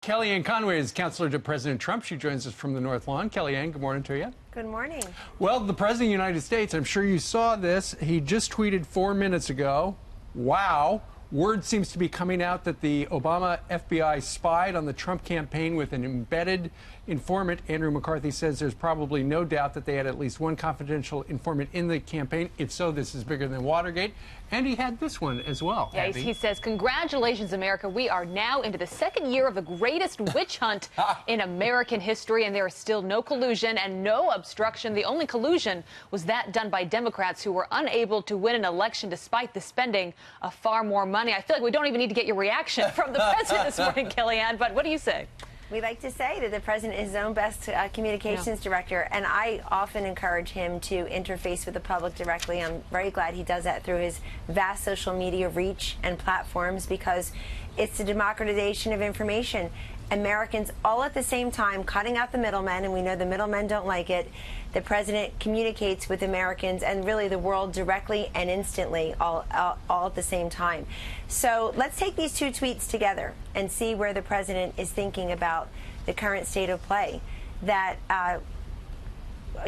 Kellyanne Conway is counselor to President Trump. She joins us from the North Lawn. Kellyanne, good morning to you. Good morning. Well, the President of the United States, I'm sure you saw this. He just tweeted 4 minutes ago, wow, word seems to be coming out that the Obama FBI spied on the Trump campaign with an embedded informant. Andrew McCarthy says there's probably no doubt that they had at least one confidential informant in the campaign. If so, this is bigger than Watergate. And he had this one as well. Yeah, he says, congratulations, America. We are now into the second year of the greatest witch hunt in American history, and there is still no collusion and no obstruction. The only collusion was that done by Democrats who were unable to win an election despite the spending of far more money. I feel like we don't even need to get your reaction from the president this morning, Kellyanne, but what do you say? We like to say that the president is his own best communications director, and I often encourage him to interface with the public directly. I'm very glad he does that through his vast social media reach and platforms, because it's the democratization of information. Americans all at the same time cutting out the middlemen, and we know the middlemen don't like it. The president communicates with Americans and really the world directly and instantly all at the same time. So let's take these two tweets together and see where the president is thinking about the current state of play. That a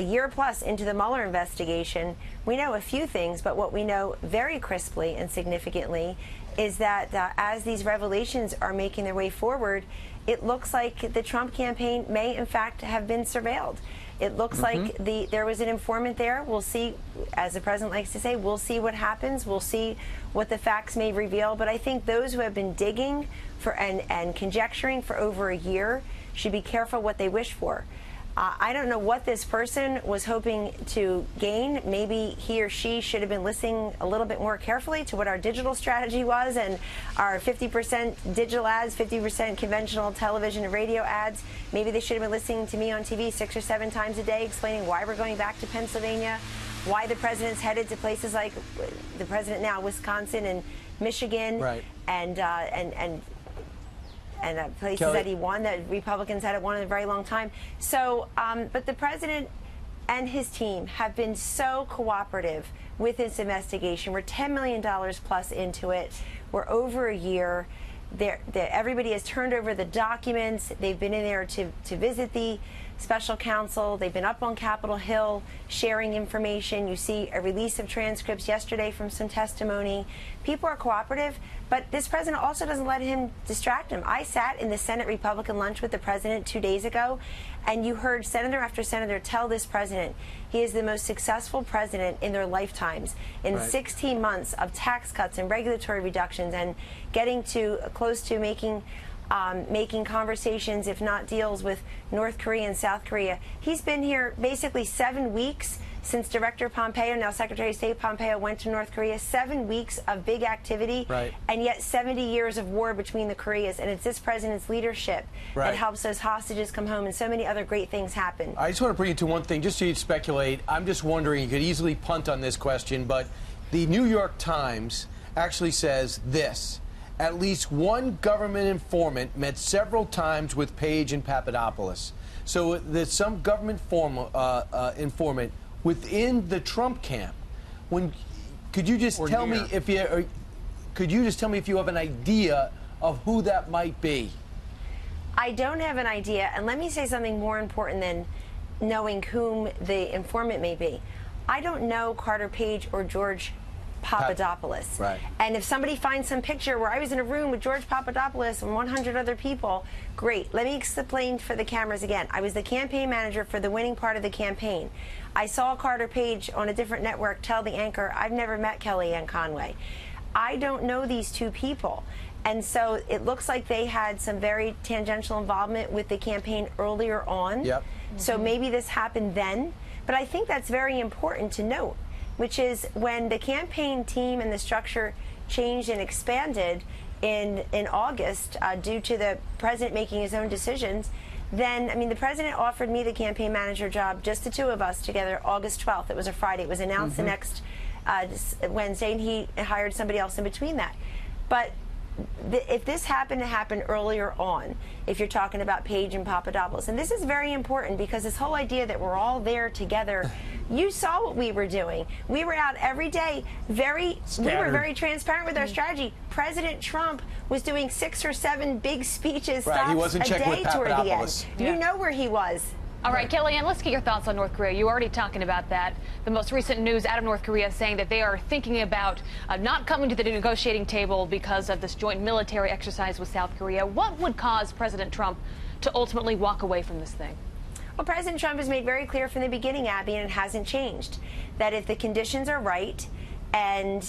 year plus into the Mueller investigation, we know a few things, but what we know very crisply and significantly is that as these revelations are making their way forward, it looks like the Trump campaign may in fact have been surveilled. It looks like there was an informant there. We'll see, as the president likes to say, we'll see what happens. We'll see what the facts may reveal. But I think those who have been digging for and conjecturing for over a year should be careful what they wish for. I don't know what this person was hoping to gain. Maybe he or she should have been listening a little bit more carefully to what our digital strategy was and our 50% digital ads, 50% conventional television and radio ads. Maybe they should have been listening to me on TV 6 or 7 times a day explaining why we're going back to Pennsylvania, why the president's headed to places like the president now, Wisconsin and Michigan, right. and places that he won that Republicans hadn't won in a very long time. So, but the president and his team have been so cooperative with this investigation. We're $10 million plus into it. We're over a year. Everybody has turned over the documents. They've been in there to visit the special counsel. They've been up on Capitol Hill sharing information. You see a release of transcripts yesterday from some testimony. People are cooperative, but this president also doesn't let him distract him. I sat in the Senate Republican lunch with the president 2 days ago, and you heard senator after senator tell this president he is the most successful president in their lifetimes. In 16 months of tax cuts and regulatory reductions and getting to close to making conversations, if not deals, with North Korea and South Korea. He's been here basically 7 weeks since Director Pompeo, now Secretary of State Pompeo, went to North Korea. 7 weeks of big activity, and yet 70 years of war between the Koreas. And it's this president's leadership that helps those hostages come home, and so many other great things happen. I just want to bring you to one thing, just so you speculate. I'm just wondering, you could easily punt on this question, but the New York Times actually says this: at least one government informant met several times with Page and Papadopoulos. So there's some government informant within the Trump camp. Could you just tell me if you have an idea of who that might be? I don't have an idea, and let me say something more important than knowing whom the informant may be. I don't know Carter Page or George Papadopoulos. And if somebody finds some picture where I was in a room with George Papadopoulos and 100 other people, great. Let me explain for the cameras again. I was the campaign manager for the winning part of the campaign. I saw Carter Page on a different network tell the anchor, I've never met Kellyanne Conway. I don't know these two people. And so it looks like they had some very tangential involvement with the campaign earlier on. So maybe this happened then. But I think that's very important to note, which is when the campaign team and the structure changed and expanded in August due to the president making his own decisions, then, I mean, the president offered me the campaign manager job, just the two of us together, August 12th. It was a Friday. It was announced the next Wednesday, and he hired somebody else in between that. But if this happened to happen earlier on, if you're talking about Page and Papadopoulos, and this is very important because this whole idea that we're all there together, you saw what we were doing. We were out every day, we were very transparent with our strategy. President Trump was doing 6 or 7 big speeches, Right, he wasn't a checking day with toward the end. Papadopoulos. You know where he was. All right, Kellyanne, let's get your thoughts on North Korea. You were already talking about that. The most recent news out of North Korea saying that they are thinking about not coming to the negotiating table because of this joint military exercise with South Korea. What would cause President Trump to ultimately walk away from this thing? Well, President Trump has made very clear from the beginning, Abby, and it hasn't changed, that if the conditions are right, and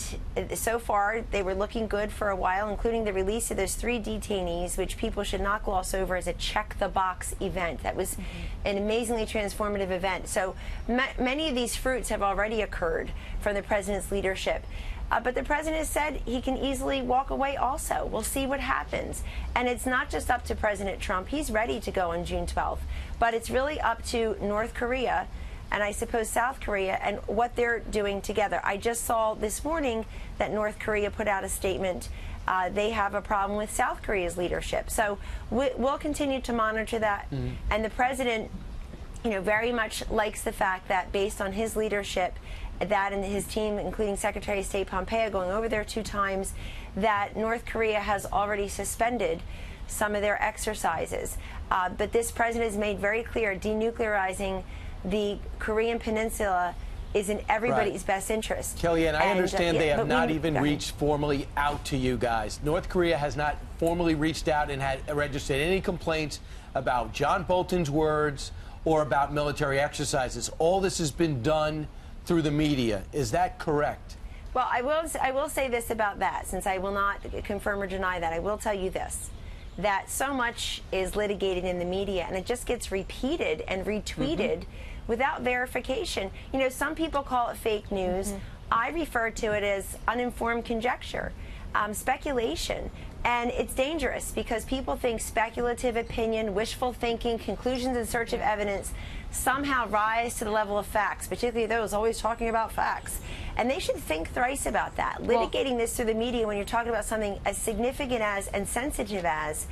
so far they were looking good for a while, including the release of those 3 detainees, which people should not gloss over as a check-the-box event. That was an amazingly transformative event. So many of these fruits have already occurred from the president's leadership. But the president has said he can easily walk away also. We'll see what happens. And it's not just up to President Trump. He's ready to go on June 12th. But it's really up to North Korea and I suppose South Korea and what they're doing together. I just saw this morning that North Korea put out a statement. They have a problem with South Korea's leadership. So we'll continue to monitor that. And the president, very much likes the fact that based on his leadership, that and his team, including Secretary of State Pompeo going over there 2 times, that North Korea has already suspended some of their exercises. But this president has made very clear denuclearizing the Korean Peninsula is in everybody's best interest. Kellyanne, I understand they have not even reached formally out to you guys. North Korea has not formally reached out and had registered any complaints about John Bolton's words or about military exercises. All this has been done through the media. Is that correct? Well, I will say this about that, since I will not confirm or deny that. I will tell you this, that so much is litigated in the media, and it just gets repeated and retweeted without verification. Some people call it fake news. I refer to it as uninformed conjecture, speculation. And it's dangerous because people think speculative opinion, wishful thinking, conclusions in search of evidence somehow rise to the level of facts, particularly those always talking about facts. And they should think thrice about that. Litigating this through the media when you're talking about something as significant as and sensitive as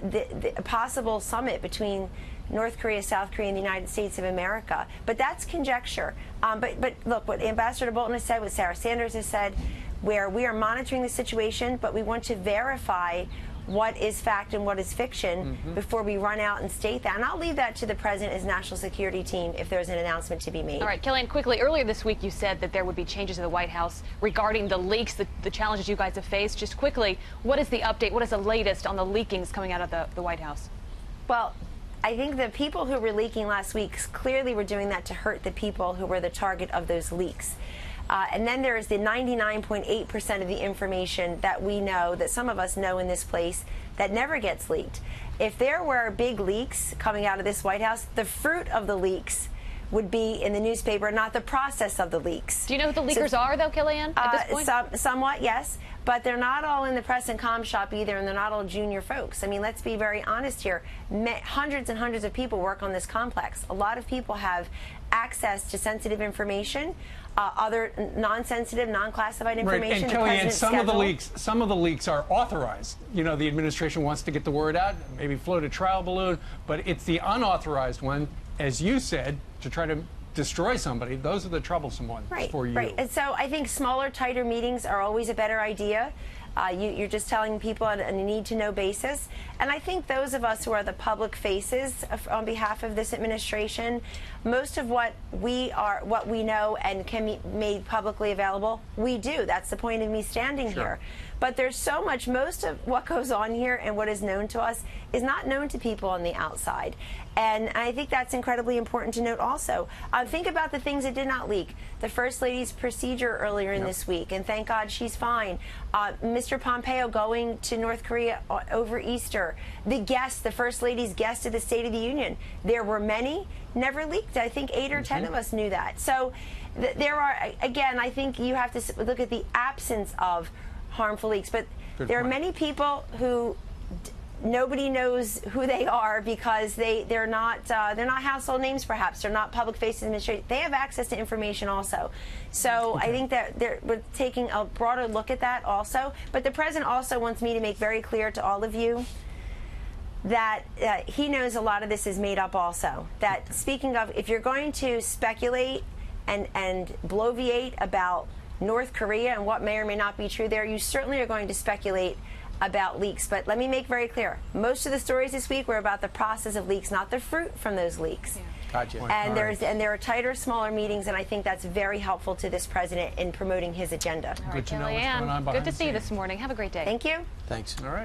the possible summit between North Korea, South Korea, and the United States of America. But that's conjecture. But look, what Ambassador Bolton has said, what Sarah Sanders has said, where we are monitoring the situation, but we want to verify what is fact and what is fiction before we run out and state that. And I'll leave that to the president and his national security team if there's an announcement to be made. All right, Kellyanne, quickly, earlier this week you said that there would be changes in the White House regarding the leaks, the challenges you guys have faced. Just quickly, what is the update? What is the latest on the leakings coming out of the White House? Well, I think the people who were leaking last week clearly were doing that to hurt the people who were the target of those leaks. And then there is the 99.8% of the information that we know, that some of us know in this place, that never gets leaked. If there were big leaks coming out of this White House, the fruit of the leaks would be in the newspaper, not the process of the leaks. Do you know who the leakers are, though, Kellyanne, at this point? Somewhat, yes. But they're not all in the press and comm shop either, and they're not all junior folks. I mean, let's be very honest here. Hundreds and hundreds of people work on this complex. A lot of people have access to sensitive information, other non-sensitive, non-classified information. Right. And Kellyanne, some of the leaks are authorized. The administration wants to get the word out, maybe float a trial balloon, but it's the unauthorized one, as you said, to try to destroy somebody. Those are the troublesome ones for you. Right. And so I think smaller, tighter meetings are always a better idea. You're just telling people on a need-to-know basis. And I think those of us who are the public faces on behalf of this administration, most of what we know and can be made publicly available, we do. That's the point of me standing here. But there's so much, most of what goes on here and what is known to us is not known to people on the outside. And I think that's incredibly important to note also. Think about the things that did not leak. The First Lady's procedure earlier in this week, and thank God she's fine. Mr. Pompeo going to North Korea over Easter. The First Lady's guest at the State of the Union. There were many, never leaked. I think 8 or 10 of us knew that. So there are, again, I think you have to look at the absence of harmful leaks. But there are many people who nobody knows who they are because they're not household names. Perhaps they're not public faces in administration. They have access to information also. So I think that we're taking a broader look at that also. But the president also wants me to make very clear to all of you that he knows a lot of this is made up also. That speaking of, if you're going to speculate and bloviate about North Korea and what may or may not be true there, you certainly are going to speculate about leaks. But let me make very clear, most of the stories this week were about the process of leaks, not the fruit from those leaks. Yeah. Gotcha. And there are tighter, smaller meetings, and I think that's very helpful to this president in promoting his agenda. All right, Good to know what's going on Kellyanne, behind good to the see you scenes. this morning. Have a great day. Thank you. Thanks. All right.